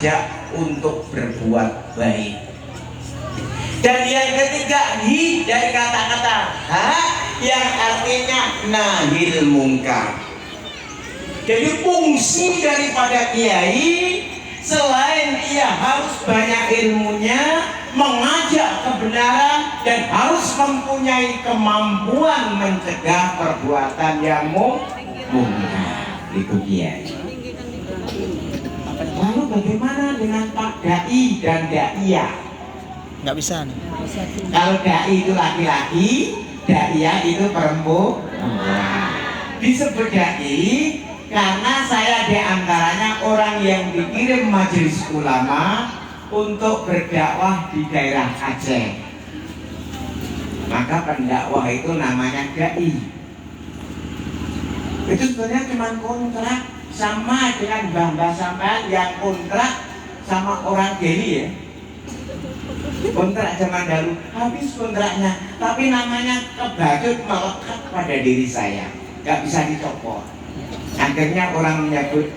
mengajak untuk berbuat baik. Dan yang ketiga, hi dari kata-kata ha yang artinya nahil mungkar. Jadi fungsi daripada kiai selain ia harus banyak ilmunya, mengajak kebenaran, dan harus mempunyai kemampuan mencegah perbuatan yang mungkar. Itu kiai. Lalu bagaimana dengan Pak Dai dan Daiyah? Nggak bisa nih. Kalau Dai itu laki-laki, Daiyah itu perempuan. Disebut Dai karena saya diantaranya orang yang dikirim majelis ulama untuk berdakwah di daerah Aceh. Maka pendakwah itu namanya Dai. Itu sebenarnya cuma kontrak, sama dengan mbah-mbah sampean yang kontrak sama orang Delhi ya. Kontrak zaman dahulu habis kontraknya, tapi namanya kebacut melekat pada diri saya, nggak bisa dicopot. Akhirnya orang menyebut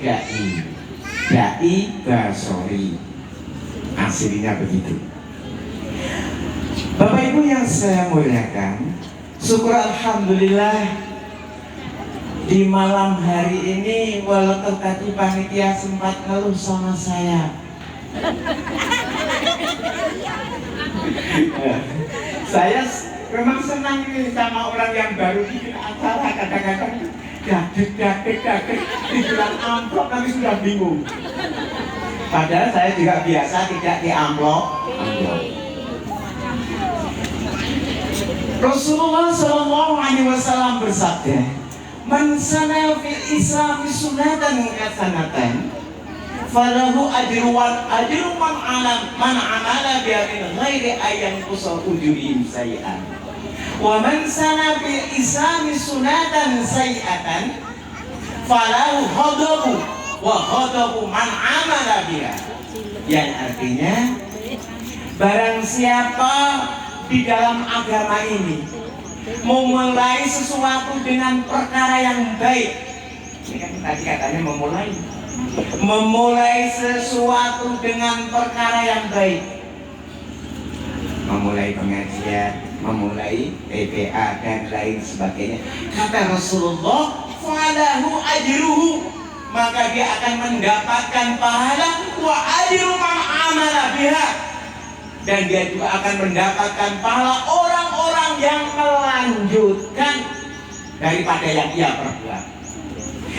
Dai Basori, aslinya begitu. Bapak Ibu yang saya muliakan, syukur alhamdulillah di malam hari ini walaupun tadi panitia sempat ngeluh sama saya. Saya memang senang ini sama orang yang baru bikin acara, kadang-kadang gadek dibilang amplop tapi sudah bingung. Padahal saya juga biasa tidak di amplop. Rasulullah SAW bersabda, "Man sana fil Islam sunnatan hasanatan, falahu ajru man amala biha min ghairi ayyan qusal ujurihim sayi'an. Wa man sana fil Islam sunnatan sayi'atan, falahu ghadabu wa ghadabu man amala biha." Yang artinya, barang siapa di dalam agama ini memulai sesuatu dengan perkara yang baik, ini kan tadi katanya memulai sesuatu dengan perkara yang baik, memulai pengajian, memulai PPA dan lain sebagainya, kata Rasulullah, falahu ajruhu, maka dia akan mendapatkan pahala, wa ajru man amala biha, dan dia juga akan mendapatkan pahala orang-orang yang melanjutkan daripada yang ia perbuat.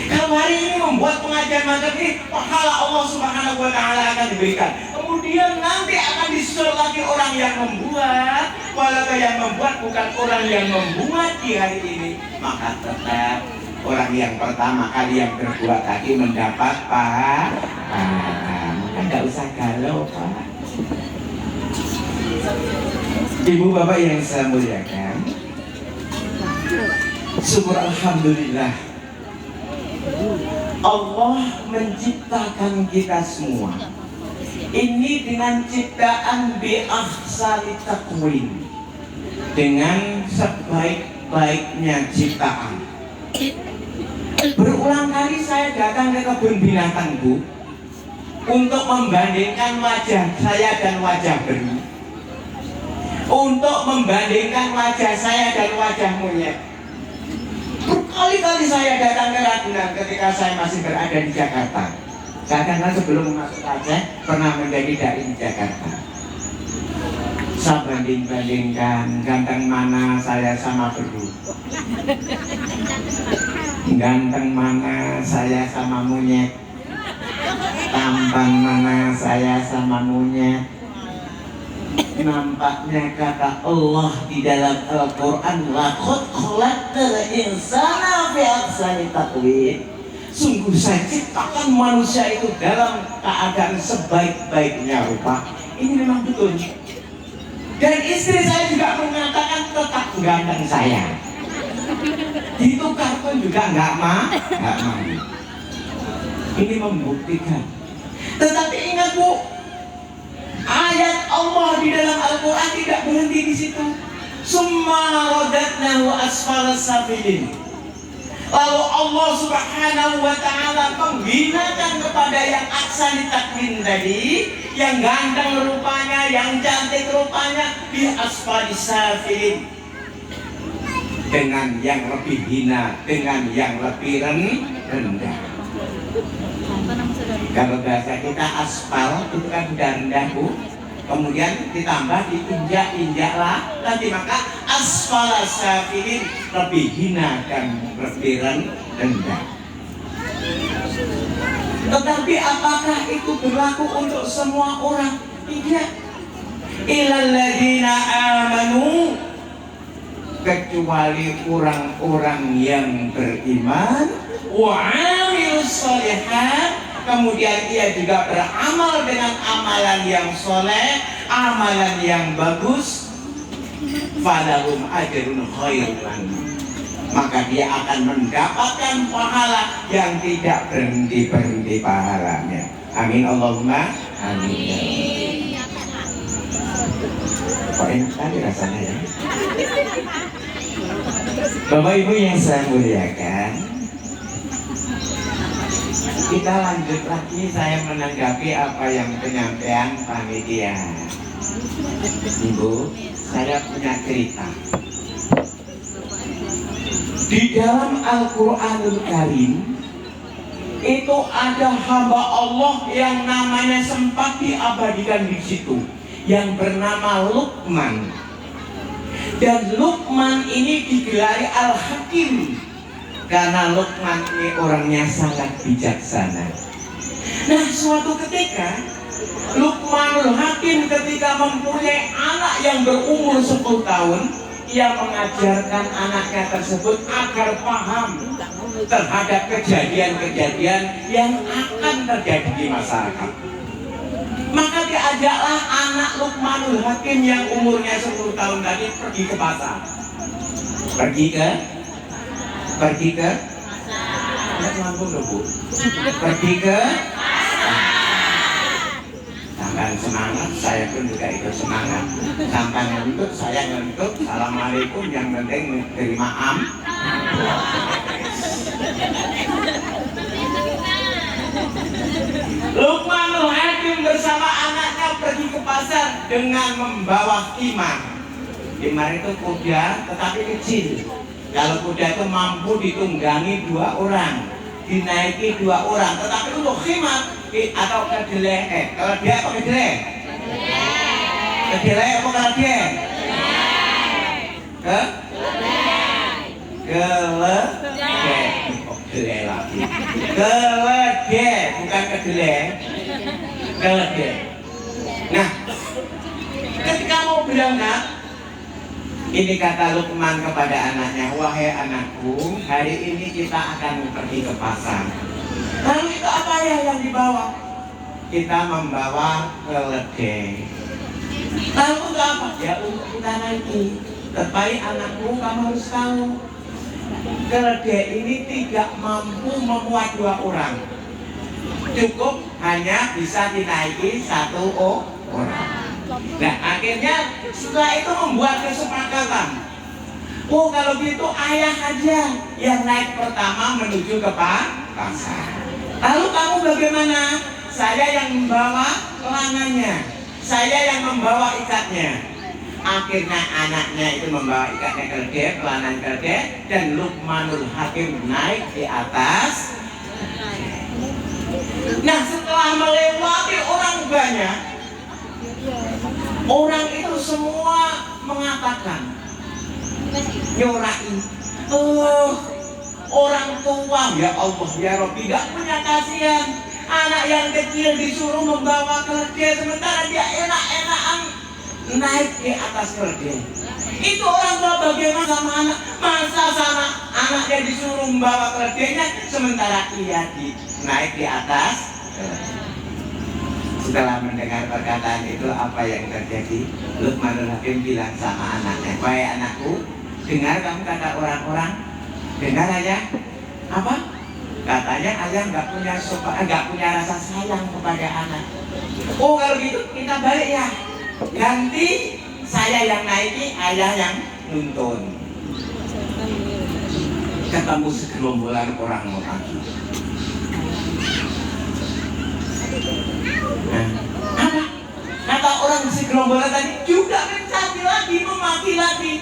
Kalau hari ini membuat pengajian macam ini, pahala Allah Subhanahu wa Ta'ala akan diberikan. Kemudian nanti akan disusul lagi orang yang membuat, walaupun yang membuat bukan orang yang membuat di hari ini, maka tetap orang yang pertama kali yang berbuat tadi mendapat pahala. Maka nggak usah galau, Pak. Ibu bapak yang saya muliakan, syukur alhamdulillah Allah menciptakan kita semua ini dengan ciptaan bi ahsani taqwim, dengan sebaik-baiknya ciptaan. Berulang kali saya datang ke kebun binatang, Bu, untuk membandingkan wajah saya dan wajah beru, untuk membandingkan wajah saya dan wajah monyet. Berkali-kali saya datang ke Ragunan ketika saya masih berada di Jakarta. Saya karena sebelum masuk Aceh pernah menjadi dai di Jakarta. Saya banding-bandingkan ganteng mana saya sama beru, ganteng mana saya sama monyet, tampan mana saya sama monyet. Nampaknya kata Allah di dalam Al-Quran, laqad khalaqnal insana fi ahsani taqwim, sungguh saya ciptakan manusia itu dalam keadaan sebaik-baiknya rupa. Ini memang betul. Dan istri saya juga mengatakan tetap ganteng saya. Itu kartun juga nggak mau. Ini membuktikan. Tetapi ingat, Bu, ayat Allah di dalam Al-Quran tidak berhenti di situ. Summa radatnahu asfalas safilin. Lalu Allah Subhanahu wa ta'ala menghinakan kepada yang ahsani takwin tadi, yang ganteng rupanya, yang cantik rupanya, bi asfali safilin, dengan yang lebih hina, dengan yang lebih rendah. Kalau bahasa kita aspal itu kan sudah rendah, Bu. Kemudian ditambah diinjak-injaklah, nanti maka asfala safilin, lebih hina dan lebih rendah. Tetapi apakah itu berlaku untuk semua orang? Tidak. Illal ladzina amanu, kecuali orang-orang yang beriman, wa amilus sholihat, kemudian ia juga beramal dengan amalan yang soleh, amalan yang bagus, falahum ajrun khairun, maka dia akan mendapatkan pahala yang tidak berhenti-berhenti pahalanya. Amin Allahumma amin. Kok enak sekali rasanya ya. Bapak Ibu yang saya muliakan, kita lanjut lagi, saya menanggapi apa yang penyampaian panitia. Ibu, saya punya cerita. Di dalam Al-Quranul Karim itu ada hamba Allah yang namanya sempat diabadikan di situ, yang bernama Luqman. Dan Luqman ini digelari Al-Hakim karena Luqman ini orangnya sangat bijaksana. Nah, suatu ketika Luqmanul Hakim ketika mempunyai anak yang berumur 10 tahun, ia mengajarkan anaknya tersebut agar paham terhadap kejadian-kejadian yang akan terjadi di masyarakat. Maka diajaklah anak Luqmanul Hakim yang umurnya 10 tahun tadi pergi ke pasar. Pergi ke langsung dong, Bu. Pergi ke sampai semangat, saya pun juga ikut semangat. Sampai ngentuk, saya ngentuk. Assalamualaikum, yang penting terima Luqmanul Hakim bersama anaknya pergi ke pasar dengan membawa khimar. Khimar itu kuda tetapi kecil. Kalau kuda itu mampu ditunggangi 2 orang, dinaiki 2 orang. Tetapi untuk khimar atau kedelai, kalau dia apa kedelai? Kedelai apa keledai? Keledai lagi. Keledai, bukan kedelai. Keledai. Nah, ketika mau berangkat, ini kata Luqman kepada anaknya, wahai anakku, hari ini kita akan pergi ke pasar. Lalu itu apa ya yang dibawa? Kita membawa keledai. Lalu untuk apa? Ya untuk kita naiki. Tetapi anakku, kamu harus tahu, keledai ini tidak mampu memuat 2 orang. Cukup hanya bisa dinaiki 1 orang. Nah, akhirnya setelah itu membuat kesepakatan. Oh, kalau gitu ayah aja yang naik pertama menuju ke pasar. Lalu kamu bagaimana? Saya yang membawa lengannya, saya yang membawa ikatnya. Akhirnya anaknya itu membawa ikatnya keledai, pelanan keledai, dan Luqmanul Hakim naik di atas. Nah, setelah melewati orang banyak, orang itu semua mengatakan, nyorain, orang tua, ya Allah, ya Rabbi, gak punya kasihan. Anak yang kecil disuruh membawa keledai, sementara dia enak-enakan naik di atas keledai. Itu orang tua bagaimana sama anak? Masa sama anaknya disuruh membawa keledainya, sementara ia naik di atas keledai. Setelah mendengar perkataan itu, apa yang terjadi? Luqmanul Hakim bilang sama anaknya, wahai anakku, dengar kamu kata orang-orang, dengar aja. Apa? Katanya ayah nggak punya rasa sayang kepada anak. Oh, kalau gitu kita balik ya. Ganti saya yang naiki, ayah yang nuntun. ketemu segerombolan orang lagi. Nah, apa? Kata orang segerombolan tadi juga mencaci lagi, memaki lagi.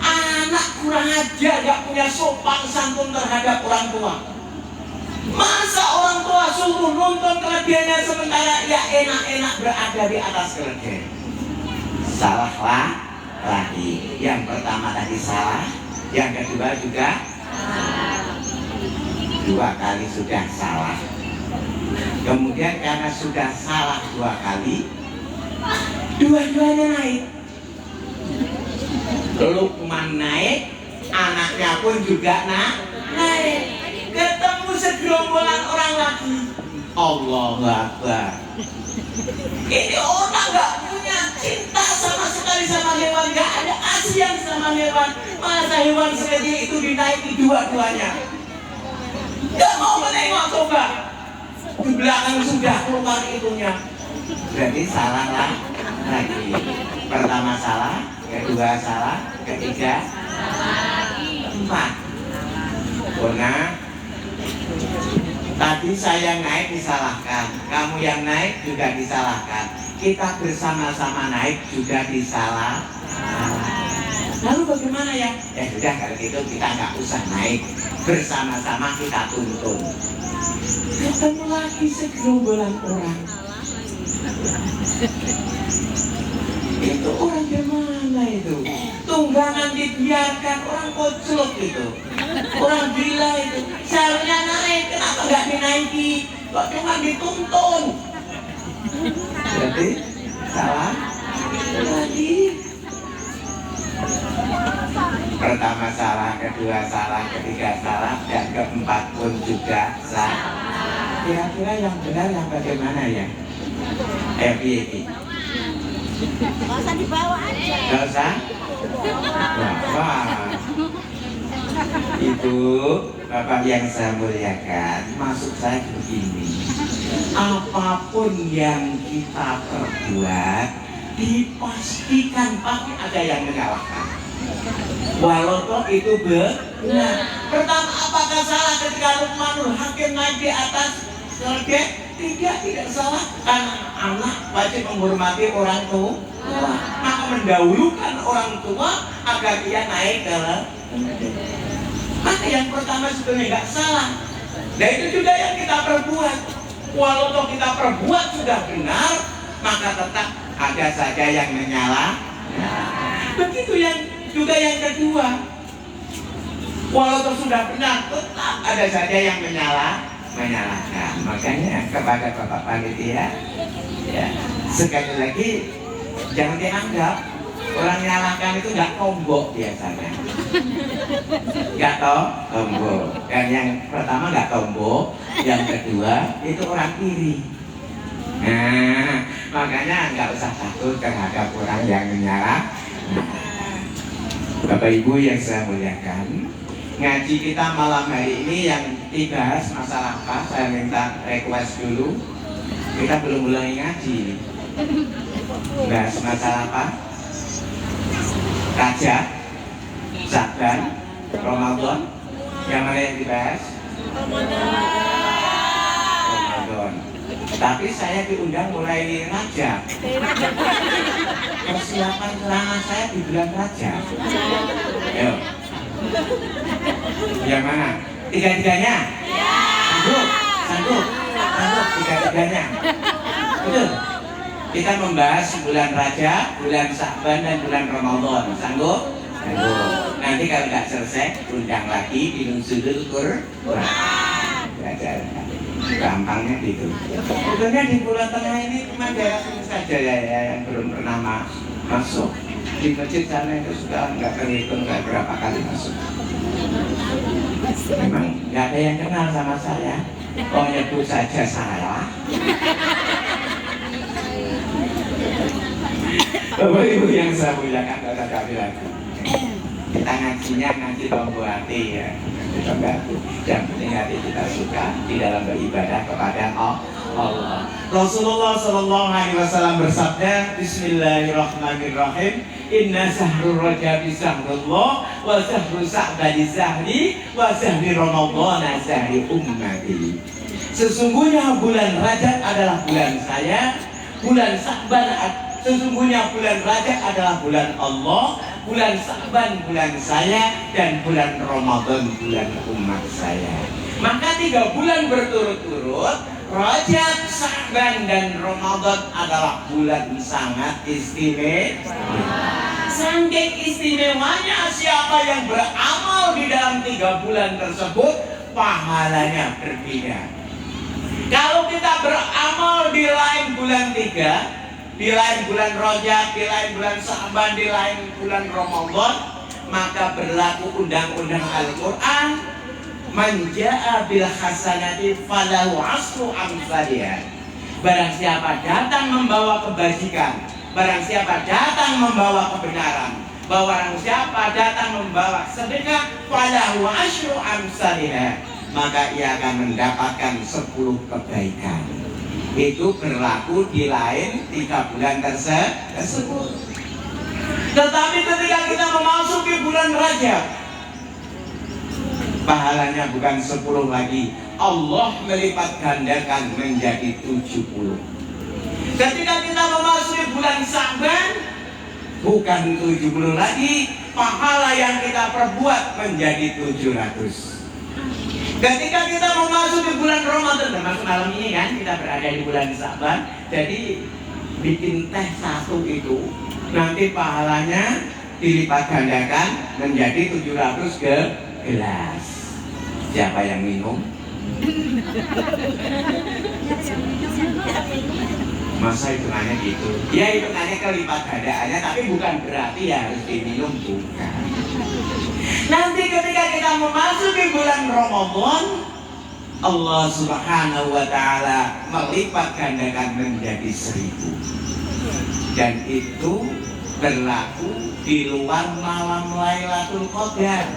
Anak kurang ajar, gak punya sopan santun terhadap orang tua. Masa orang tua suruh nonton keledainya sementara ya enak-enak berada di atas keledai. Salahlah lagi. Yang pertama tadi salah, yang kedua juga dua kali sudah salah. Kemudian karena sudah salah dua kali, dua-duanya naik. Lukman naik, anaknya pun juga naik. Ketemu segerombolan orang lagi. Allahu Akbar. Ini orang gak punya cinta sama sekali sama hewan, gak ada kasihan sama hewan. Masa hewan sekecil itu dinaiki dua-duanya. Gak mau menengok coba. Di belakang sudah keluar itunya. Berarti salah lagi. Pertama salah, kedua salah, ketiga empat. Karena tadi saya naik disalahkan, kamu yang naik juga disalahkan, kita bersama-sama naik juga disalahkan. Lalu bagaimana ya? Ya sudah kalau gitu kita nggak usah naik, bersama-sama kita tuntun. Ketemu lagi segerombolan orang. Itu orang dari mana itu? Tunggangan dibiarkan, orang koclok itu, orang gila itu. Seharusnya naik, kenapa nggak dinaiki? Kok cuma dituntun? Berarti salah lagi. Pertama salah, kedua salah, ketiga salah, dan keempat pun juga salah. Kira-kira yang benar yang bagaimana ya? Piye. Gak usah dibawa aja. Gak usah? Wah. Ibu, Bapak yang saya muliakan, maksud saya begini. Apapun yang kita perbuat, dipastikan pasti ada yang menyalahkan. Walaupun itu benar. Pertama, apakah salah ketika Luqmanul Hakim naik di atas keledai? Tidak salah, karena anak wajib menghormati orang tua, maka mendahulukan orang tua agar dia naik ke keledai. Maka yang pertama sebetulnya nggak salah. Dan itu juga yang kita perbuat. Walaupun kita perbuat sudah benar, maka tetap ada saja yang menyalah. Begitu yang juga yang kedua. Walaupun sudah benar, tetap ada saja yang menyalahkan. Makanya kepada Bapak Panitia, ya, sekali lagi jangan dianggap orang nyalahkan itu nggak tombok biasanya. Nggak tombok. Dan yang pertama nggak tombok, yang kedua itu orang iri. Nah, makanya nggak usah takut terhadap orang yang menyalahkan. Bapak Ibu yang saya muliakan, ngaji kita malam hari ini yang dibahas masalah apa? Saya minta request dulu. Kita belum mulai ngaji. Bahas masalah apa? Rajab, Sya'ban, Ramadan. Yang mana yang dibahas? Ramadan. Tapi saya diundang mulai Rajab. Persiapan celana saya di bulan Rajab. Ayo. Yang mana? Tiga-tiganya? Sanggup tiga-tiganya. Betul. Kita membahas bulan Rajab, bulan Sya'ban dan bulan Ramadan. Sanggup? Nanti kalau nggak selesai, undang lagi di Nuzulul Quran. Belajar. Gampangnya gitu. Sebetulnya di Pulau Tengah ini cuma daerah sini saja ya yang belum pernah masuk. Di masjid sana itu sudah nggak terhitung nggak berapa kali masuk. Memang nggak ada yang kenal sama saya. Oh, nyebut saja salah. Bapak Ibu yang saya muliakan, nggak usah kami lagi. Kita ngajinya ngaji bambu hati ya. Yang penting hati kita suka di dalam beribadah kepada Allah. Allah. Rasulullah Sallallahu Alaihi Wasallam bersabda, Bismillahirrahmanirrahim. Inna sahrul Rajab sahrullah, wa sahru Sa'bani sahri, wa sahri Ramadhan sahri ummati. Sesungguhnya bulan Rajab adalah bulan saya, bulan Sa'ban sesungguhnya bulan Rajab adalah bulan Allah, bulan Sa'ban bulan saya, dan bulan Ramadan bulan umat saya. Maka 3 bulan berturut-turut, Rajab, Sa'ban, dan Ramadan adalah bulan sangat istimewa. Saking istimewanya, siapa yang beramal di dalam 3 bulan tersebut, pahalanya berbeda. Kalau kita beramal di lain bulan 3, di lain bulan Rajab, di lain bulan Sa'ban, di lain bulan Ramadan, maka berlaku undang-undang Al-Quran, man jaa bil hasanati falahu asru amsalihha. Barang siapa datang membawa kebajikan, barang siapa datang membawa kebenaran, barang siapa datang membawa sedekah, falahu asru amsalihha, maka ia akan mendapatkan 10 kebaikan. Itu berlaku di lain 3 bulan tersebut. Tetapi ketika kita memasuki bulan Rajab, pahalanya bukan 10 lagi, Allah melipat gandakan menjadi 70. Ketika kita memasuki bulan Sa'ban, bukan 70 lagi, pahala yang kita perbuat menjadi 700. Ketika kita memasuki bulan Ramadan, termasuk malam ini kan kita berada di bulan Sa'ban, jadi bikin teh 1 itu nanti pahalanya dilipat gandakan menjadi 700 gelas. Siapa yang minum? Masa hitungannya gitu? Ya hitungannya kelipat gandaannya, tapi bukan berarti ya harus diminum, bukan. Nanti ketika kita memasuki bulan Ramadan, Allah Subhanahu wa Ta'ala melipat gandakan menjadi 1000. Dan itu berlaku di luar malam Lailatul Qadar.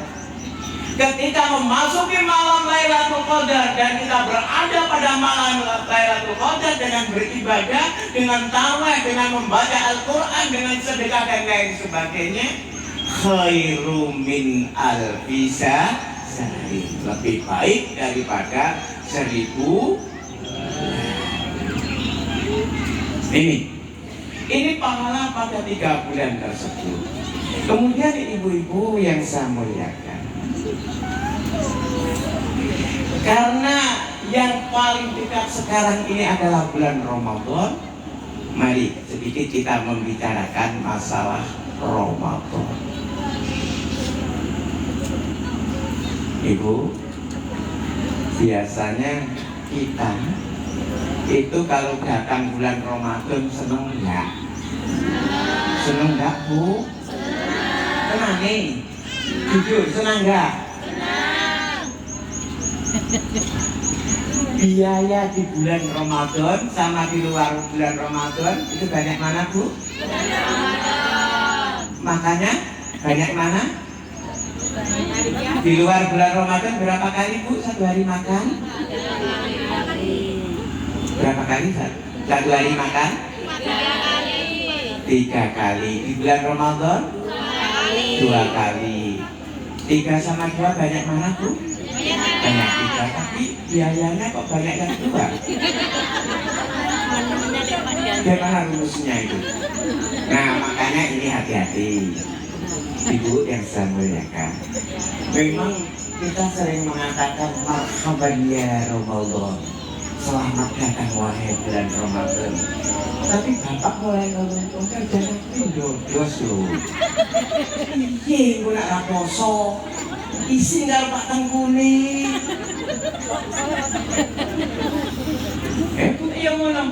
Ketika memasuki malam Lailatul Qadar dan kita berada pada malam Lailatul Qadar dengan beribadah, dengan tarawih, dengan membaca Al-Quran, dengan sedekah dan lain sebagainya, khairu min alfi syahrin, lebih baik daripada 1000. Ini pahala pada 3 bulan tersebut. Kemudian ibu-ibu yang saya muliakan, karena yang paling dekat sekarang ini adalah bulan Ramadan, mari sedikit kita membicarakan masalah Ramadan. Ibu, biasanya kita itu kalau datang bulan Ramadan seneng enggak? Seneng enggak, Bu? Senang nih. Jujur, senang enggak? Biaya di bulan Ramadan sama di luar bulan Ramadan itu banyak mana, Bu? Makanya banyak mana? Di luar bulan Ramadan berapa kali, Bu, 1 hari makan? Berapa kali? 1 hari makan? 3 kali. Di bulan Ramadan? 2 kali. 3 sama 2 banyak mana, Bu? Banyak 3, tapi biayanya kok banyak yang 2? Bagaimana rumusnya itu? Nah, makanya ini hati-hati, Ibu yang saya muliakan. Memang kita sering mengatakan marhaban ya Ramadan, selamat datang wahai bulan Ramadan. Tapi Bapak mulai ngomong kan jangan pindos loh. Iya, gue nak raposo, isi nggak Pak Tengkuni. Iya ngomong,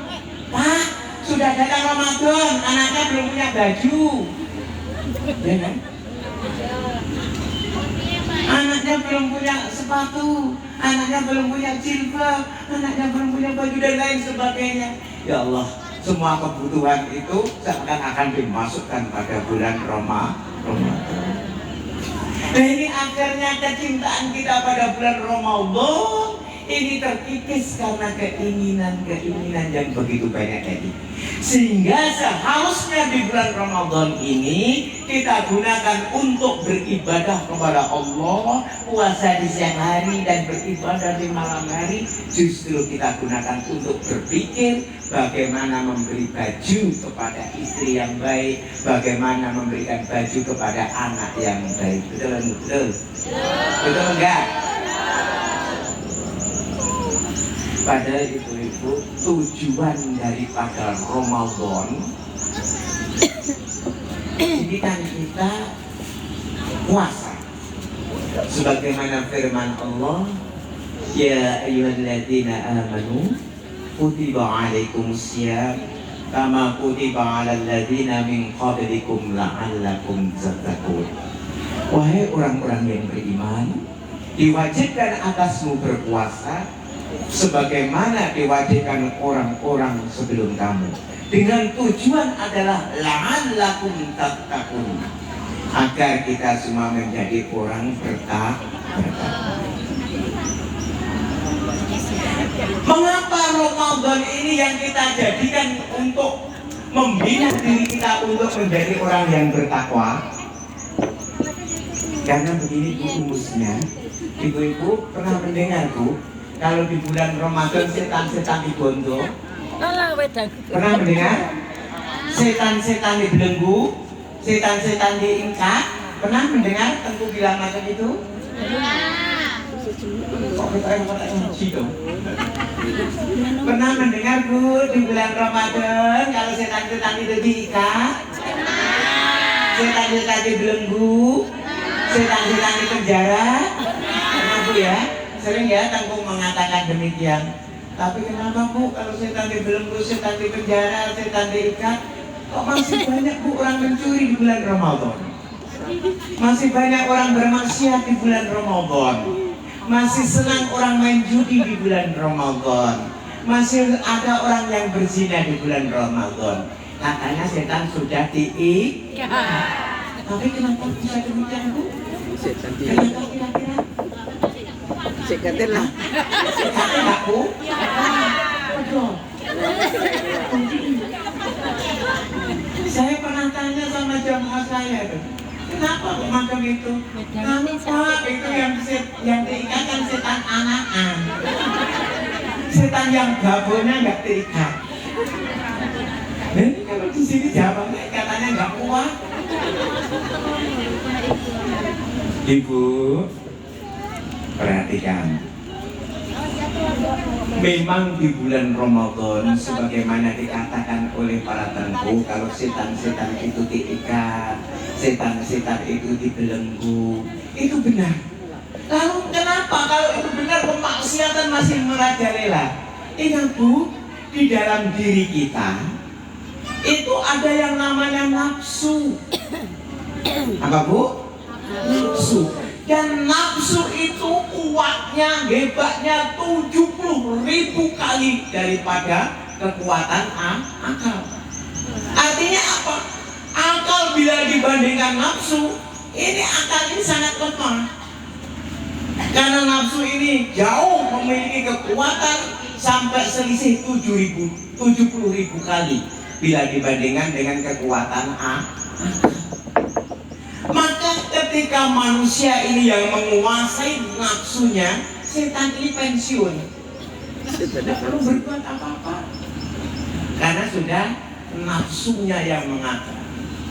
Pak, sudah datang Ramadan, anaknya belum punya baju. Ya kan? Anaknya belum punya sepatu, anaknya belum punya jilbab, anaknya belum punya baju dan lain sebagainya. Ya Allah, semua kebutuhan itu seakan-akan dimasukkan pada bulan Ramadan. Dan ini akhirnya kecintaan kita pada bulan Ramadan ini terkikis karena keinginan-keinginan yang begitu banyak tadi. Sehingga seharusnya di bulan Ramadan ini kita gunakan untuk beribadah kepada Allah, puasa di siang hari dan beribadah di malam hari. Justru kita gunakan untuk berpikir bagaimana memberi baju kepada istri yang baik, bagaimana memberikan baju kepada anak yang baik. Betul? Betul enggak? Padahal ibu-ibu, tujuan daripada Ramadan ini kan kita puasa. Sebagaimana firman Allah, ya ayyuhalladzina amanu kutiba alaikumusiyam kama kutiba alal ladzina min qablikum la'allakum tattaqun. Wahai orang-orang yang beriman, diwajibkan atasmu berpuasa sebagaimana diwajibkan orang-orang sebelum kamu, dengan tujuan adalah la'allakum tattaqun, agar kita semua menjadi orang bertakwa. Mengapa Ramadan ini yang kita jadikan untuk membina diri kita untuk menjadi orang yang bertakwa? Karena begini Bu, rumusnya. Ibu-ibu pernah mendengar Bu, kalau di bulan Ramadan setan-setan dibondo? Pernah mendengar? Setan-setan dibelenggu, setan-setan diingkat? Pernah mendengar Tengku bilang macam itu? Kok kita yang ngaji dong? Pernah mendengar Bu, di bulan Ramadan kalau setan-setan itu diikat? Setan-setan dibelenggu, setan-setan di penjara? Pernah Bu ya? Sering ya Tengku mengatakan demikian. Tapi kenapa Bu, kalau setan dibelenggu, setan di penjara, setan diikat, kok masih banyak Bu orang mencuri di bulan Ramadan? Masih banyak orang bermaksiat di bulan Ramadan. Masih senang orang main judi di bulan Ramadan. Masih ada orang yang berzina di bulan Ramadan. Katanya setan sudah diikat. Tapi kenapa bisa demikian Bu? Kenapa kira-kira? Sekatin lah. Sekatin aku? Betul. Saya pernah tanya sama jamaah saya tuh, kenapa kok macam itu? Kamu Pak, itu yang diikat kan setan anakan. Setan yang gabungnya nggak diikat. Jadi kalau di sini jawabannya katanya nggak kuat. Ibu, perhatikan. Memang di bulan Ramadan sebagaimana dikatakan oleh para tengku, kalau setan-setan itu diikat, setan-setan itu dibelenggu, itu benar. Lalu kenapa kalau itu benar kemaksiatan masih merajalela? Ingat Bu, di dalam diri kita itu ada yang namanya nafsu. Apa Bu? Nafsu. Dan nafsu itu kuatnya, hebatnya 70.000 kali daripada kekuatan akal. Artinya apa? Akal bila dibandingkan nafsu, ini akal ini sangat lemah. Karena nafsu ini jauh memiliki kekuatan sampai selisih 70.000 kali bila dibandingkan dengan kekuatan akal. Maka ketika manusia ini yang menguasai nafsunya, setan ini pensiun. Tidak perlu berbuat apa-apa, karena sudah nafsunya yang mengatur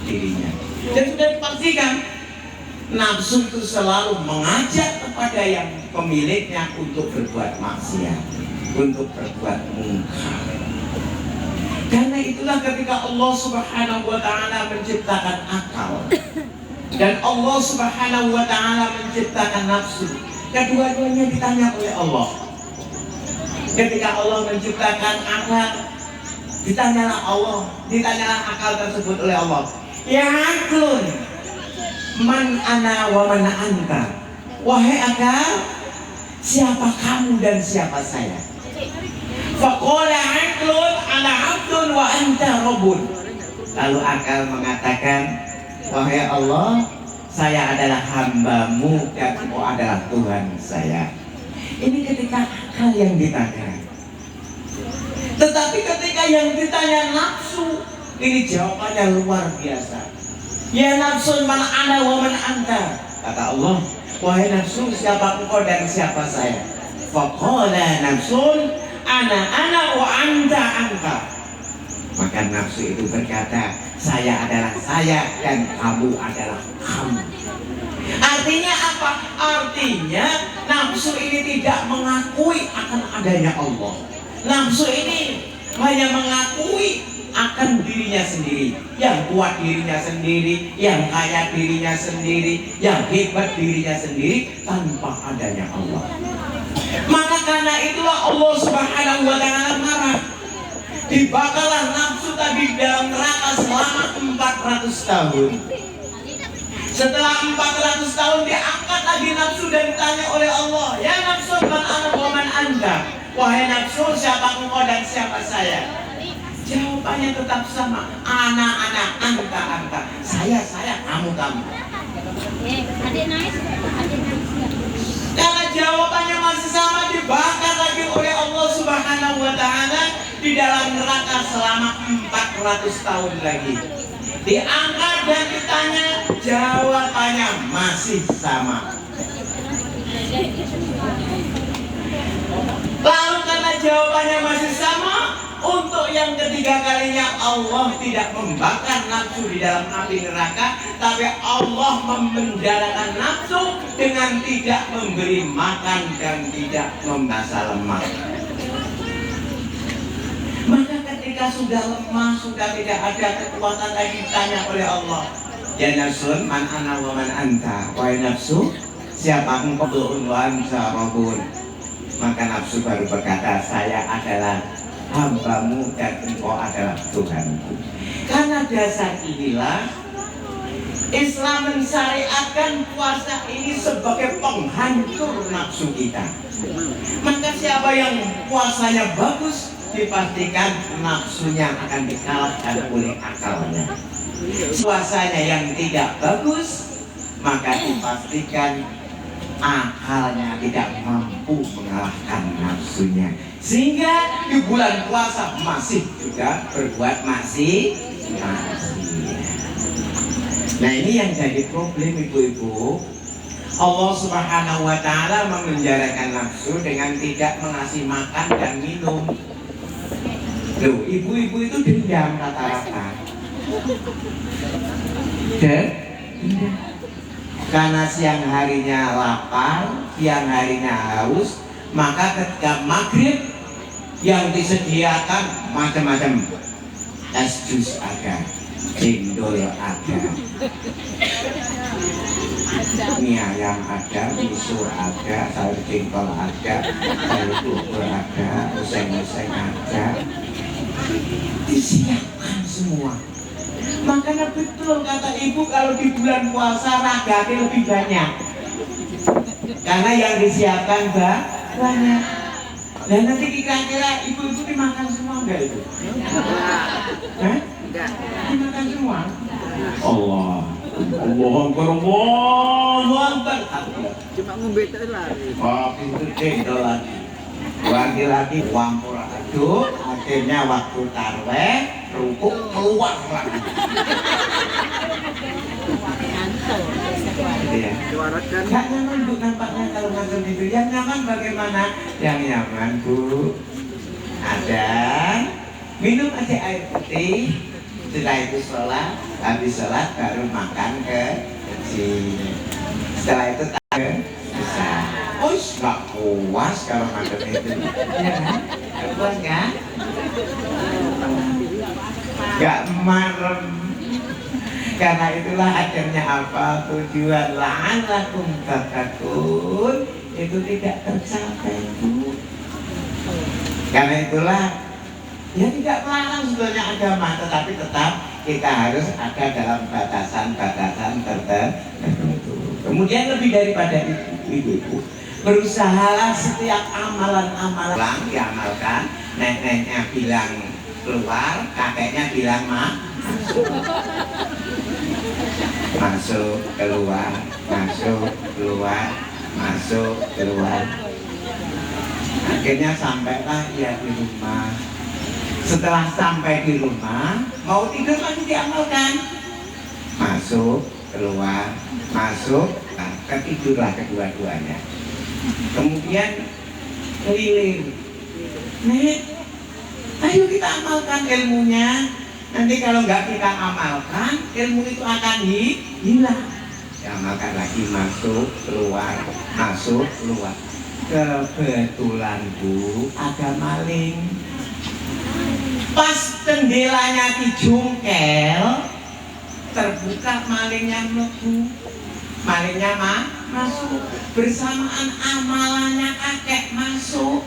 dirinya. Dan sudah dipastikan nafsu itu selalu mengajak kepada yang pemiliknya untuk berbuat maksiat, untuk berbuat mungkar. Karena itulah ketika Allah Subhanahu wa Ta'ala menciptakan akal dan Allah Subhanahu wa Ta'ala menciptakan nafsu, kedua-duanya ditanya oleh Allah. Ketika Allah menciptakan akal, ditanyalah akal tersebut oleh Allah. Ya aklun, man ana wa man anta. Wahai akal, siapa kamu dan siapa saya? Faqala aklun ana abdun wa anta rabbun. Lalu akal mengatakan, wahai Allah, saya adalah hambamu dan engkau adalah Tuhan saya. Ini ketika akal yang ditanya. Tetapi ketika yang ditanya nafsu, ini jawabannya luar biasa. Ya nafsun man ana wa man anta. Kata Allah, wahai nafsu, siapa engkau dan siapa saya? Faqala nafsun ana wa anta anta. Maka nafsu itu berkata, saya adalah saya dan kamu adalah kamu. Artinya apa? Artinya nafsu ini tidak mengakui akan adanya Allah. Nafsu ini hanya mengakui akan dirinya sendiri, yang kuat dirinya sendiri, yang kaya dirinya sendiri, yang hebat dirinya sendiri, tanpa adanya Allah. Maka karena itulah Allah Subhanahu wa ta'ala marah. Dibakarlah nafsu tadi dalam neraka selama 400 tahun. Setelah 400 tahun diangkat lagi nafsu dan ditanya oleh Allah, ya nafsu man ana wa man anta. Wahai nafsu, siapa engkau dan siapa saya? Jawabannya tetap sama, anak-anak, anta. Saya, kamu. Karena jawabannya masih sama, dibakar lagi oleh Allah Subhanahu wa ta'ala di dalam neraka selama 400 tahun lagi. Diangkat dan ditanya, jawabannya masih sama. Lalu karena jawabannya masih sama, untuk yang ketiga kalinya Allah tidak membakar nafsu di dalam api neraka, tapi Allah memenjarakan nafsu dengan tidak memberi makan dan tidak membasuh lemak. Maka ketika sudah lemah, sudah tidak ada kekuatan lagi, ditanya oleh Allah, ya nafsun man ana wa man anta. Wahai nafsu, siapa engkau wa anta rabbun. Maka nafsu baru berkata, saya adalah hambamu dan engkau adalah Tuhanku. Karena dasar inilah Islam mensyariatkan puasa ini sebagai penghancur nafsu kita. Maka siapa yang puasanya bagus, dipastikan nafsunya akan dikalahkan oleh akalnya. Puasanya yang tidak bagus, maka dipastikan akalnya tidak mampu mengalahkan nafsunya. Sehingga di bulan puasa masih juga berbuat maksiat. Nah, ini yang jadi problem, ibu-ibu. Allah Subhanahu wa ta'ala memenjarakan nafsu dengan tidak mengasih makan dan minum. Loh, ibu-ibu itu dendam rata-rata. Dendam. Karena siang harinya lapar, siang harinya haus, maka ketika maghrib yang disediakan macam-macam. Es jus ada, cendol ada, mie ayam ada, miso ada, sayur jengkol ada, sayur bubur ada, useng-useng ada, disiapkan semua. Makanya betul kata ibu, kalau di bulan puasa raganya lebih banyak, karena yang disiapkan banyak. Dan nanti kira-kira ibu-ibu dimakan semua enggak itu? Hah? Enggak. Dimakan semua? Allah Akbar. Cuma ngombe itu lari. Oh, pintu cendol lagi. Lagi uang pura aduk, akhirnya waktu tarweh, rukuk keluar lagi. Iya. Suarakan. Gak nyaman bu nampaknya kalau nonton itu. Yang nyaman bagaimana? Yang nyaman bu, ada minum aja air putih, setelah itu sholat, habis sholat baru makan ke sini. Setelah itu ke besar. Oh, gak puas kalau makan itu. Ya kan? Gak puas kan? Gak marem. Karena itulah akhirnya apa? Tujuan la'allakum tattaqun itu tidak tercapai, Bu. Karena itulah ya tidak melarang sebetulnya agama, tetapi tetap kita harus ada dalam batasan-batasan tertentu. Kemudian lebih daripada itu, Ibu, berusahalah setiap amalan-amalan yang diamalkan. Neneknya bilang keluar, kakeknya bilang masuk keluar, masuk keluar, masuk keluar. Akhirnya sampailah ia di rumah. Setelah sampai di rumah, mau tidur lagi diamalkan. Masuk, keluar, masuk, nah, ketidurlah kedua-duanya. Kemudian keliling. Nek, ayo kita amalkan ilmunya. Nanti kalau nggak kita amalkan, ilmu itu akan hilang. Diamalkan lagi, masuk, keluar, masuk, keluar. Kebetulan Bu, ada maling. Pas jendelanya dijungkel, terbuka malingnya mlebu. Malingnya masuk, bersamaan amalannya kakek masuk.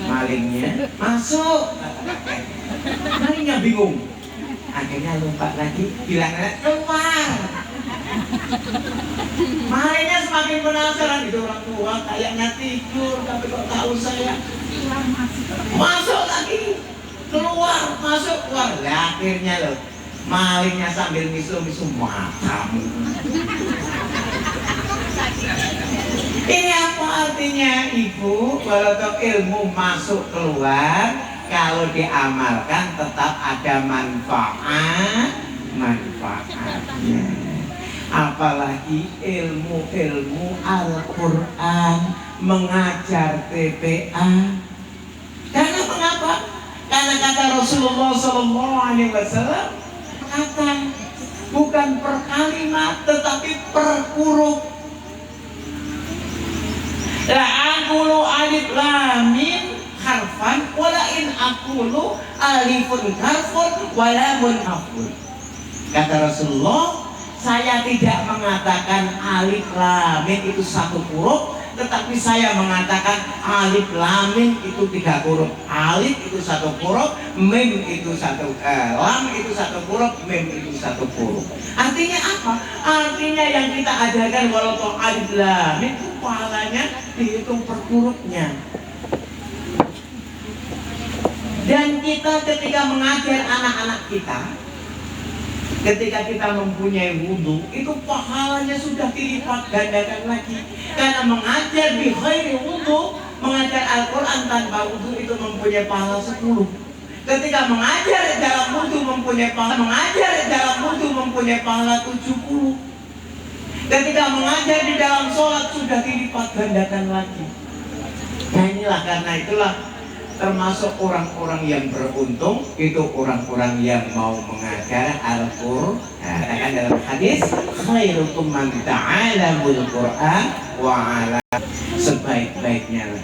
Malingnya masuk, kakek. Malingnya bingung. Akhirnya lompat lagi, bilang keluar. Malingnya semakin penasaran, itu orang tua kayaknya tidur, tapi kok tahu saya. Masuk lagi, keluar, masuk, keluar. Nah, akhirnya loh, malingnya sambil misu-misu matamu. Ini apa artinya Ibu? Walaupun ilmu masuk keluar, kalau diamalkan tetap ada manfaatnya. Apalagi ilmu Al-Quran, mengajar TPA. Karena mengapa? Karena kata Rasulullah SAW, kata bukan per kalimat tetapi per huruf. La aqulu alif lam mim harfan wala in aqulu alifun harfun wala mun harfun. Kata Rasulullah, saya tidak mengatakan alif lam mim itu satu huruf, tetapi saya mengatakan alif lam mim itu 3 huruf. Alif itu 1 huruf, mim itu lam itu 1 huruf, mim itu 1 huruf. Artinya apa? Artinya yang kita ajarkan walaupun alif lam mim itu pahalanya dihitung per hurufnya. Dan kita ketika mengajar anak-anak kita, ketika kita mempunyai wudhu, itu pahalanya sudah dilipat gandakan lagi. Karena mengajar bi ghairi wudhu, mengajar Al-Quran tanpa wudhu itu mempunyai pahala 10. Ketika mengajar dalam wudhu mempunyai pahala 70. Ketika mengajar di dalam sholat sudah dilipat gandakan lagi. Nah inilah, karena itulah termasuk orang-orang yang beruntung itu orang-orang yang mau mengajar Al-Quran. Katakan dalam hadis, khairukum man ta'alamul Quran wa 'ala. Sebaik-baiknya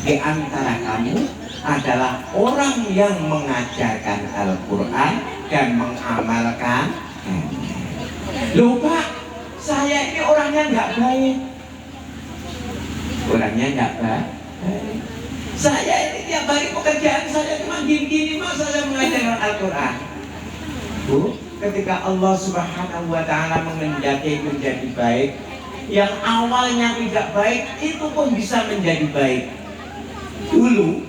di antara kamu adalah orang yang mengajarkan Al-Quran dan mengamalkan. Lupa, saya ini orangnya nggak baik. Saya ini tiap hari pekerjaan saya cuma gini-gini, masa saya mengajarkan Al-Quran. Bu, ketika Allah Subhanahu wa Ta'ala mengendaki menjadi baik, yang awalnya tidak baik itu pun bisa menjadi baik. Dulu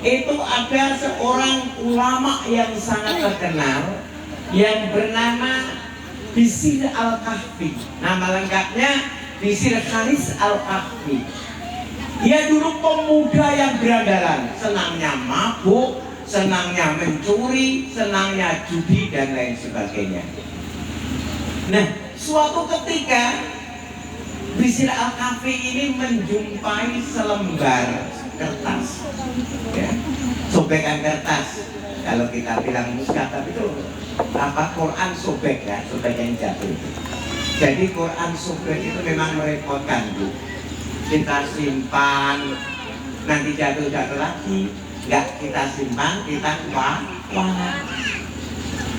itu ada seorang ulama yang sangat terkenal yang bernama Bishr Al-Kahfi. Nama lengkapnya Bishr Kharis Al-Kahfi. Dia dulu pemuda yang berandalan, senangnya mabuk, senangnya mencuri, senangnya judi dan lain sebagainya. Nah, suatu ketika Bishr Al-Kahfi ini menjumpai selembar kertas, ya, sobekan kertas. Kalau kita bilang muskatab itu Quran sobek, ya, sobek yang jatuh. Jadi Quran sobek itu memang merepotkan, Bu. Kita simpan, nanti jatuh-jatuh lagi, nggak kita simpan, kita kuah.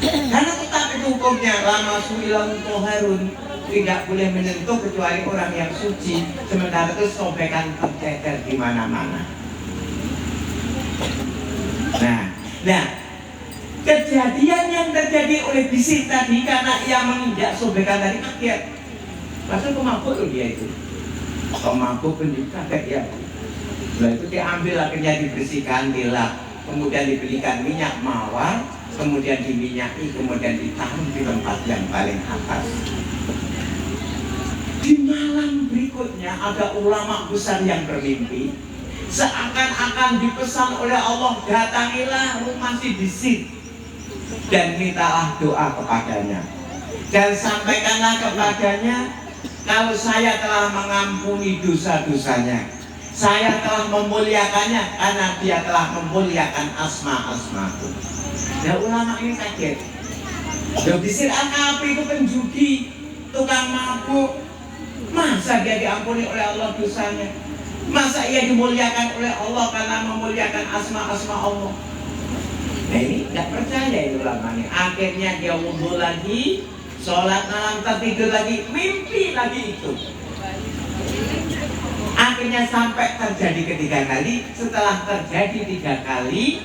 Karena kitab itu hukumnya lama suilang toharun, tidak boleh menyentuh kecuali orang yang suci. Sementara itu sobekan tercecer di mana-mana. Nah, kejadian yang terjadi oleh Bishr tadi karena ia menginjak sobekan tadi kaget. Masa kemabuk loh dia itu. Kok mabuk pun kaget ya. Nah itu diambil, akhirnya dibersihkan, dilap, kemudian dibelikan minyak mawar, kemudian diminyaki, kemudian ditaruh di tempat yang paling atas. Di malam berikutnya ada ulama besar yang bermimpi, seakan-akan dipesan oleh Allah, datangilah rumah si bisin dan mintalah doa kepadanya, dan sampaikanlah kepadanya kalau saya telah mengampuni dosa-dosanya, saya telah memuliakannya karena dia telah memuliakan asma-asmaku. Nah, ulama ini kaget. Bisir Al-Kafi itu penjudi, tukang mabuk. Masa dia diampuni oleh Allah dosanya? Masa ia dimuliakan oleh Allah karena memuliakan asma-asma Allah? Nah, ini tidak percaya itu ulama ini. Akhirnya dia wudhu lagi, sholat malam, tertidur lagi, mimpi lagi itu. Akhirnya sampai terjadi ketiga kali. Setelah terjadi 3 kali,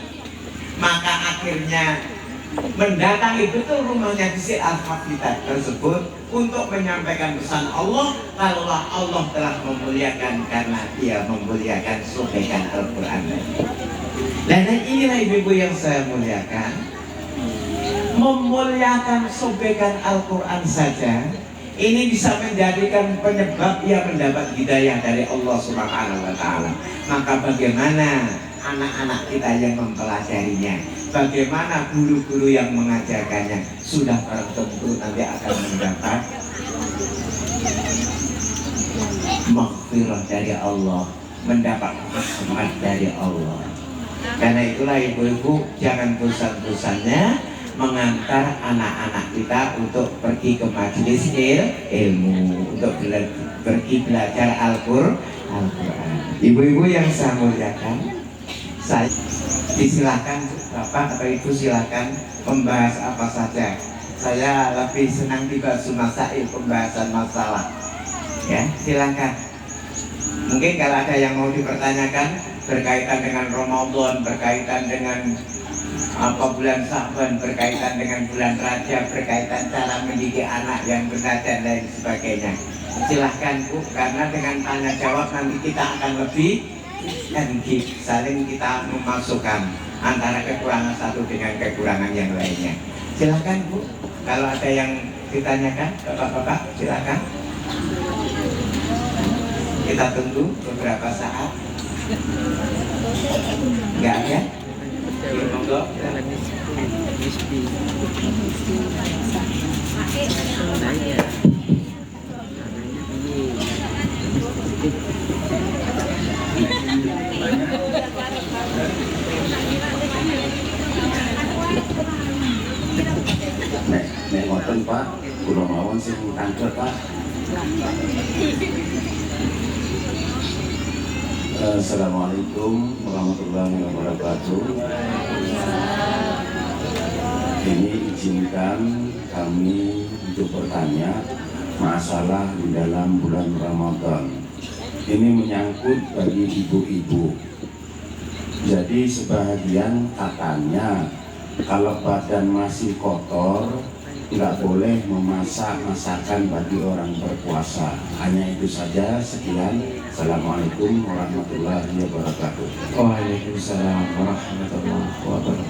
maka akhirnya mendatangi betul rumahnya Bisir Al-Kafi tersebut untuk menyampaikan pesan Allah, kalaulah Allah telah memuliakan karena dia memuliakan sobaikan Al-Quran. Dan inilah ibu-ibu yang saya muliakan, memuliakan sobaikan Al-Quran saja ini bisa menjadikan penyebab ia mendapat hidayah dari Allah Subhanahu wa Ta'ala. Maka bagaimana anak-anak kita yang mempelajarinya, bagaimana guru-guru yang mengajarkannya, sudah barang tentu nanti akan mendapat maghfirah dari Allah, mendapat rahmat dari Allah. Karena itulah ibu-ibu jangan bosan-bosannya mengantar anak-anak kita untuk pergi ke majelis ilmu, untuk pergi belajar Al-Quran. Ibu-ibu yang saya muliakan, saya disilahkan Bapak atau Ibu silakan membahas apa saja. Saya lebih senang dibahas masail, pembahasan masalah. Ya, silakan. Mungkin kalau ada yang mau dipertanyakan berkaitan dengan Ramadan, berkaitan dengan bulan Sya'ban, berkaitan dengan bulan Rajab, berkaitan cara mendidik anak yang benar dan lain sebagainya. Silahkan Bu, karena dengan tanya jawab nanti kita akan lebih saling kita memasukkan antara kekurangan satu dengan kekurangan yang lainnya. Silahkan Bu, kalau ada yang ditanyakan, Bapak-bapak silahkan. Kita tunggu beberapa saat. Enggak ada? Ya, monggo. Nek ngoten Pak, kula mawon sing tangkep Pak. Assalamualaikum warahmatullahi wabarakatuh. Ini izinkan kami untuk bertanya masalah di dalam bulan Ramadan. Ini menyangkut bagi ibu-ibu. Jadi sebahagian katanya kalau badan masih kotor nggak boleh memasak masakan bagi orang berpuasa. Hanya itu saja. Sekian. Assalamualaikum warahmatullahi wabarakatuh. Waalaikumsalam warahmatullahi wabarakatuh.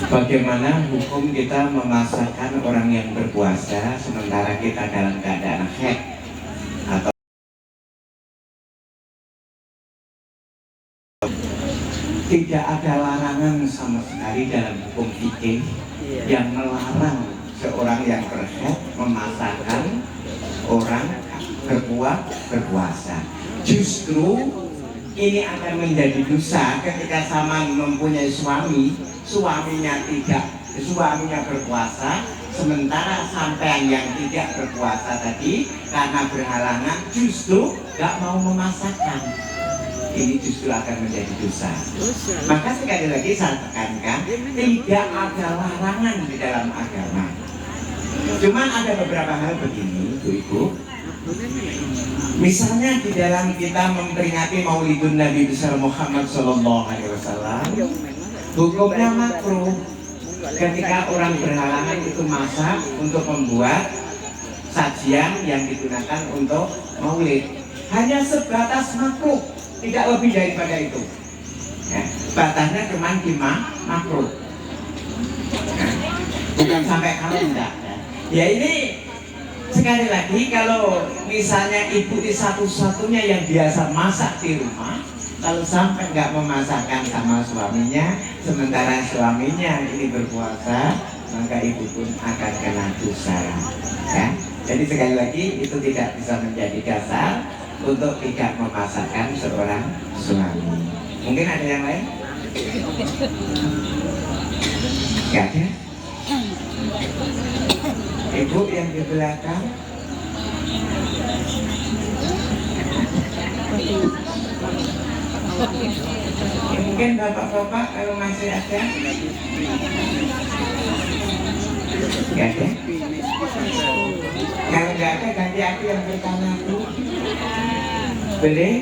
Bagaimana hukum kita memasakkan orang yang berpuasa sementara kita dalam keadaan haid atau tidak ada larangan sama sekali dalam hukum fikih yang melarang seorang yang berhaid memasakkan orang berpuasa. Justru ini akan menjadi dosa ketika sama mempunyai suaminya berpuasa, sementara sampean yang tidak berpuasa tadi karena berhalangan justru gak mau memasakkan. Ini justru akan menjadi dosa. Maka sekali lagi saya tekankan, tidak ada larangan di dalam agama. Cuman ada beberapa hal begini, Ibu. Misalnya di dalam kita memperingati Maulidun Nabi besar Muhammad SAW, hukumnya makruh ketika orang berhalangan itu masak untuk membuat sajian yang digunakan untuk Maulid. Hanya sebatas makruh, tidak lebih daripada itu. Ya, batasnya cuma di makruh. Bukan sampai kalau enggak. Ya ini sekali lagi kalau misalnya ibu ini satu-satunya yang biasa masak di rumah, kalau sampai nggak memasakkan sama suaminya, sementara suaminya ini berpuasa, maka ibu pun akan kena dosa. Ya, jadi sekali lagi itu tidak bisa menjadi dasar untuk tidak memasakkan seorang suami. Mungkin ada yang lain? Gak ada? Ibu yang di belakang. Ya, mungkin bapak-bapak kalau masih ada. Gak ada? Kalau gak ada ganti aku yang bertanya Bu. Boleh?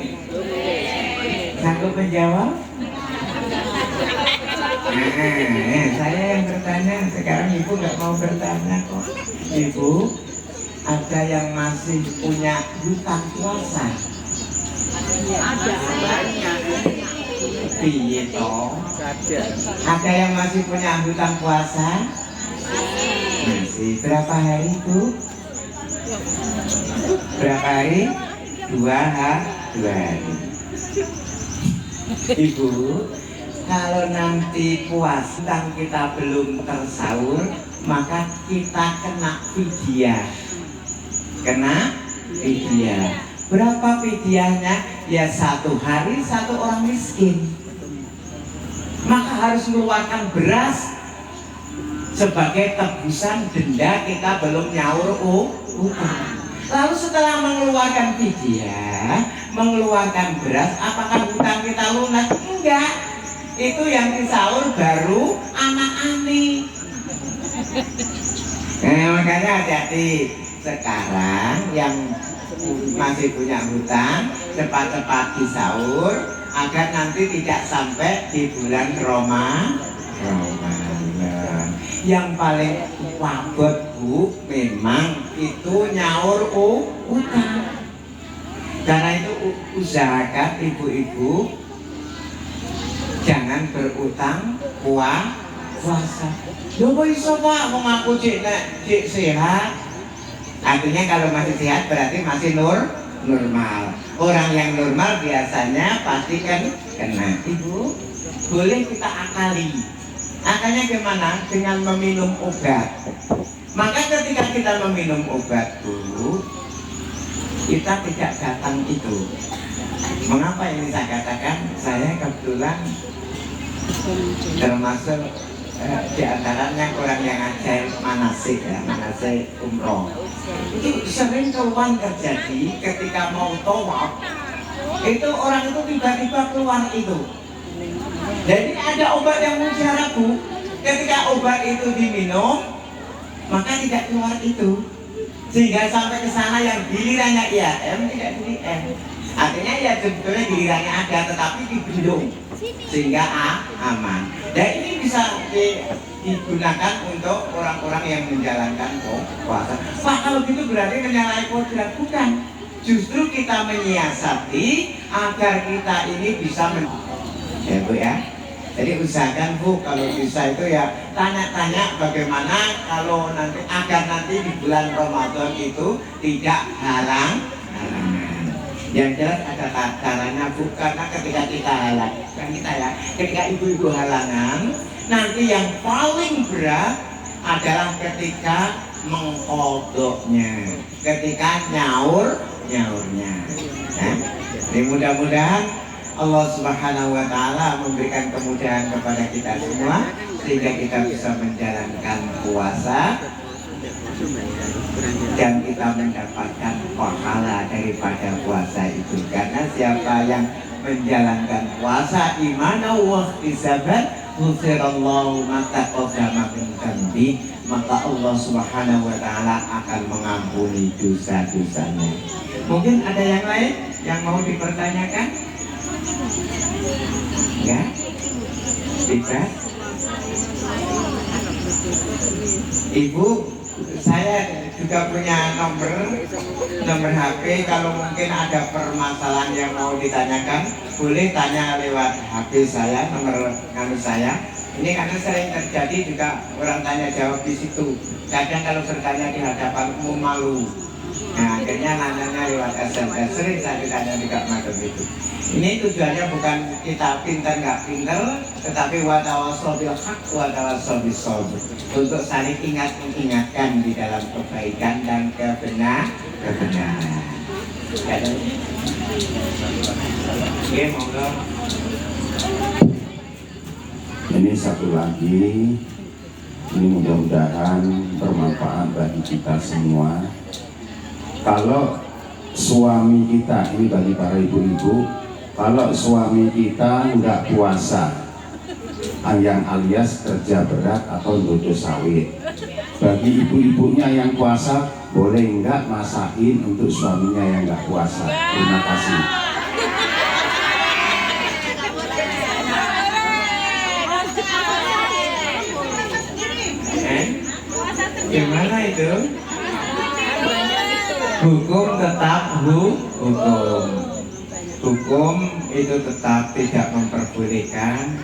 Sanggup menjawab? Nah, saya yang bertanya. Sekarang ibu nggak mau bertanya kok. Ibu, ada yang masih punya hutang puasa? Ada banyak. Piye toh? Ada yang masih punya hutang puasa? Masih. Berapa hari Bu? Berapa hari? 2 hari. Ibu, kalau nanti puasa kita belum tersahur, maka kita kena fidyah. Kena fidyah. Berapa fidyahnya? Ya 1 hari 1 orang miskin. Maka harus mengeluarkan beras sebagai tebusan denda kita belum nyaur utang. Lalu setelah mengeluarkan fidyah, mengeluarkan beras, apakah hutang kita lunas? Enggak. Itu yang disaur baru anak-anak. Makanya hati-hati. Sekarang yang masih punya hutang, cepat-cepat disaur agar nanti tidak sampai di bulan Ramadan. Yang paling wabot Bu, memang itu nyaur utang. Karena itu usahakan ibu-ibu jangan berutang puasa. Yo iso Pak, wong aku cek sehat. Artinya kalau masih sehat berarti masih normal. Orang yang normal biasanya pasti kan kena. Ibu, boleh kita akali. Akalnya gimana? Dengan meminum obat. Maka ketika kita meminum obat Bu, kita tidak datang itu. Mengapa ini saya katakan? Saya kebetulan termasuk di antaranya orang yang ajar manasik ya, manasik umroh. Itu sering keluar terjadi ketika mau tawaf. Itu orang itu tiba-tiba keluar itu. Jadi ada obat yang mujarab Bu. Ketika obat itu diminum, maka tidak keluar itu. Sehingga sampai ke sana yang gilirannya IAM tidak di-IAM. Artinya ya sebetulnya gilirannya ada tetapi dibendung sehingga aman. Dan ini bisa digunakan untuk orang-orang yang menjalankan puasa. Wah, kalau gitu berarti menyalahi kodrat. Bukan. Justru kita menyiasati agar kita ini bisa ya Bu ya. Jadi usahakan Bu kalau bisa itu ya tanya-tanya bagaimana kalau nanti agar nanti di bulan Ramadan itu tidak halangan. Yang jelas ada caranya Bu, karena ketika kita halang, kan kita ya, ketika ibu-ibu halangan, nanti yang paling berat adalah ketika mengkodoknya, ketika nyaurnya. Nah, ini mudah-mudahan Allah Subhanahu wa Ta'ala memberikan kemudahan kepada kita semua sehingga kita bisa menjalankan puasa dan kita mendapatkan pahala daripada puasa itu. Karena siapa yang menjalankan puasa imana wa ihtisaban ghufirallahu ma taqaddama min dzambi, maka Allah Subhanahu wa Ta'ala akan mengampuni dosa-dosanya. Mungkin ada yang lain yang mau dipertanyakan? Ya, tidak. Ibu, saya juga punya nomor HP. Kalau mungkin ada permasalahan yang mau ditanyakan, boleh tanya lewat HP saya, nomor saya. Ini karena sering terjadi juga orang tanya jawab di situ. Kadang kalau bertanya di hadapan umum malu. Nah, akhirnya nanyanya lewat SMS, sering saya ditanya juga macam itu. Ini tujuannya bukan kita pintar nggak pintar, tetapi watawasau bil haq, watawasau bis sabr, untuk saling mengingatkan di dalam kebaikan dan kebenaran. Oke, monggo. Ini satu lagi, ini mudah-mudahan bermanfaat bagi kita semua. Kalau suami kita, ini bagi para ibu-ibu, kalau suami kita nggak puasa, yang alias kerja berat atau duduk sawit, bagi ibu-ibunya yang puasa, boleh nggak masakin untuk suaminya yang nggak puasa? Terima kasih. Gimana itu? Hukum tetap hukum. Hukum itu tetap tidak memperbolehkan.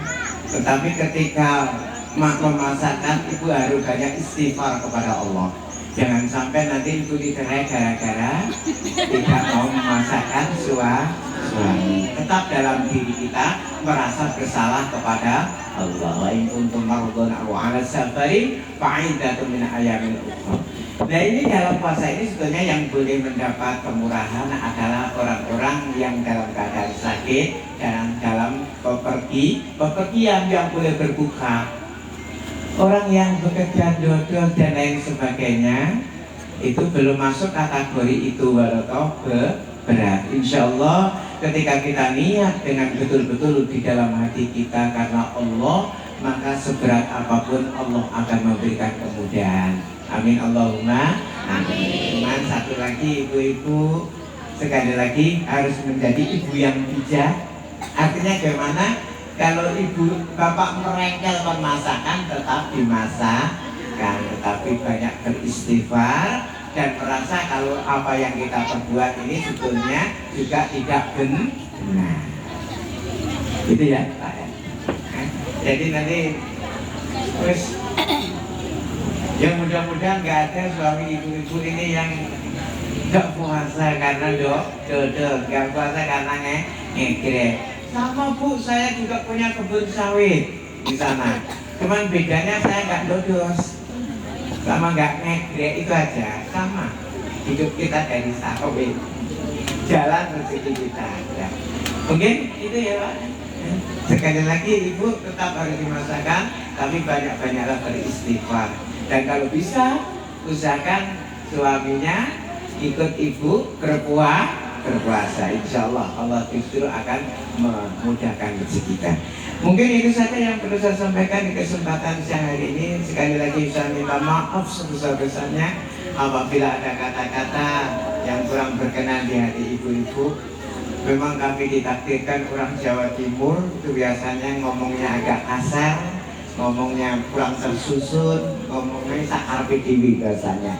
Tetapi ketika memasakkan, ibu harus banyak istighfar kepada Allah. Jangan sampai nanti ibu dicerai gara-gara tidak mau memasakkan suami. Tetap dalam diri kita merasa bersalah kepada Allah. Wa in kuntum mardun aw 'ala safarin fa'iddatun min ayamin ukhra. Nah, ini dalam puasa ini sebetulnya yang boleh mendapat kemurahan adalah orang-orang yang dalam keadaan sakit, dalam bepergian yang boleh berbuka. Orang yang bekerja dodol dan lain sebagainya itu belum masuk kategori itu, walau berat. Insya Allah ketika kita niat dengan betul-betul di dalam hati kita karena Allah, maka seberat apapun Allah akan memberikan kemudahan. Amin Allahumma amin. Cuman satu lagi ibu-ibu, sekali lagi harus menjadi ibu yang bijak. Artinya bagaimana? Kalau ibu bapak merengkelkan masakan, tetap dimasakkan, tetapi banyak beristighfar dan merasa kalau apa yang kita perbuat ini sebetulnya juga tidak benar. Gitu ya Pak ya. Jadi nanti terus ya mudah-mudahan nggak ada suami ibu-ibu ini yang nggak puasa karena dodol, nggak puasa karena ngegrek. Sama Bu, saya juga punya kebun sawit di sana. Cuman bedanya saya nggak dodos, sama nggak ngegrek, itu aja. Sama hidup kita dari sawit, jalan rezeki kita. Ya. Mungkin itu ya Pak. Sekali lagi ibu tetap harus dimasakan, tapi banyak-banyaklah beristighfar. Dan kalau bisa usahakan suaminya ikut ibu berpuasa. Insya Allah Allah justru akan memudahkan rezeki kita. Mungkin itu saja yang perlu saya sampaikan di kesempatan siang hari ini. Sekali lagi saya minta maaf sebesar-besarnya apabila ada kata-kata yang kurang berkenan di hati ibu-ibu. Memang kami ditakdirkan orang Jawa Timur itu biasanya ngomongnya agak kasar, ngomongnya kurang tersusun, ngomongnya sakarpe dewi biasanya.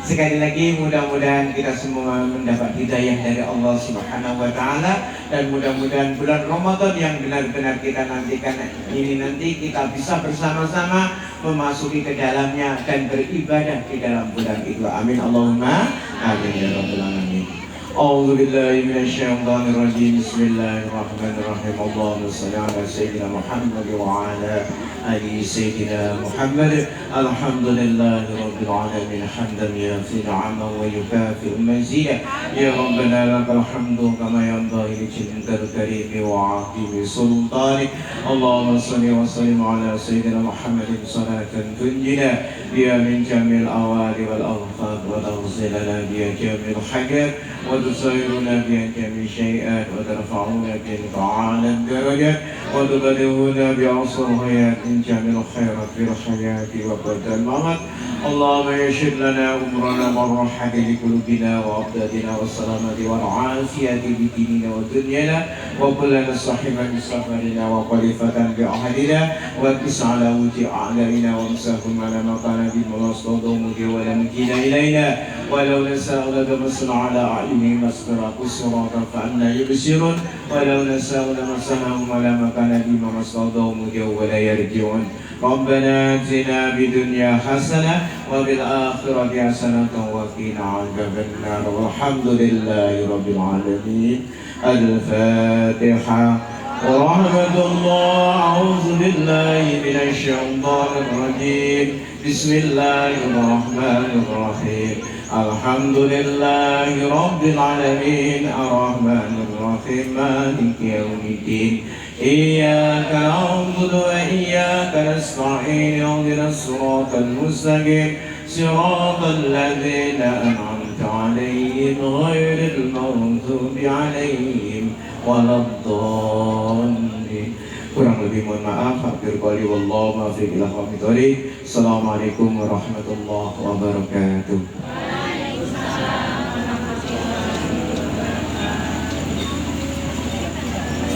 Sekali lagi mudah-mudahan kita semua mendapat hidayah dari Allah Subhanahu wa taala, dan mudah-mudahan bulan Ramadan yang benar-benar kita nantikan ini nanti kita bisa bersama-sama memasuki ke dalamnya dan beribadah di dalam bulan itu. Amin Allahumma amin ya rabbal alamin. A'udzu billahi minasyaitonir rajim. Bismillahirrahmanirrahim. Allahumma shalli ala sayyidina Muhammad wa ala ali sayyidina Muhammad. Alhamdulillahi rabbil alamin hamdan yafi ni'amahu wa yukafi mazidah. Ya rabbana lakal hamdu kama yanbaghi li jalil karimi wa 'azimi sultanik. Allahumma shalli wa sallim ala sayyidina Muhammadin salatan tunjina biha min jamil awali wal aghfar wa taghsilana biha jamil hajat وتسيرنا بها جميع الشيئات وترفعنا بها أعلى الدرجات وتبلغنا بعصر الحياة من جميع الخيرات في الحياة وبعد الممات. اللهم يشهد لنا أمرنا والراحة لقلوبنا وأبداننا والسلامة والعافية بديننا ودنيانا وكلنا صاحبا بسفرنا وخليفة بعهدنا واكس على وجه أعدائنا وامسكهم على ما كان بهم واصطدموا ولا مكين إلينا ولو نساء لتمسنا على أعيننا عليهم أسفرقوا الصراط فأنا يبصرون ولو نشاء لمسناهم على ما كان بهم ما استوضوا ولا يرجعون ربنا آتنا في الدنيا حسنة وفي الآخرة حسنة وقنا عذاب النار والحمد لله رب العالمين. الفاتحة. ورحمة الله. أعوذ بالله من الشيطان الرجيم. بسم الله الرحمن الرحيم. الحمد لله رب العالمين الرحمن الرحيم مالك يوم الدين إياك نعبد وإياك نستعين اهدنا الصراط المستقيم صراط الذين أنعمت عليهم غير المغضوب عليهم ولا الضالين. Kurang lebih mohon maaf. Akhir qali wallahu muwaffiq ila aqwamit thoriq. Assalamualaikum warahmatullahi wabarakatuh.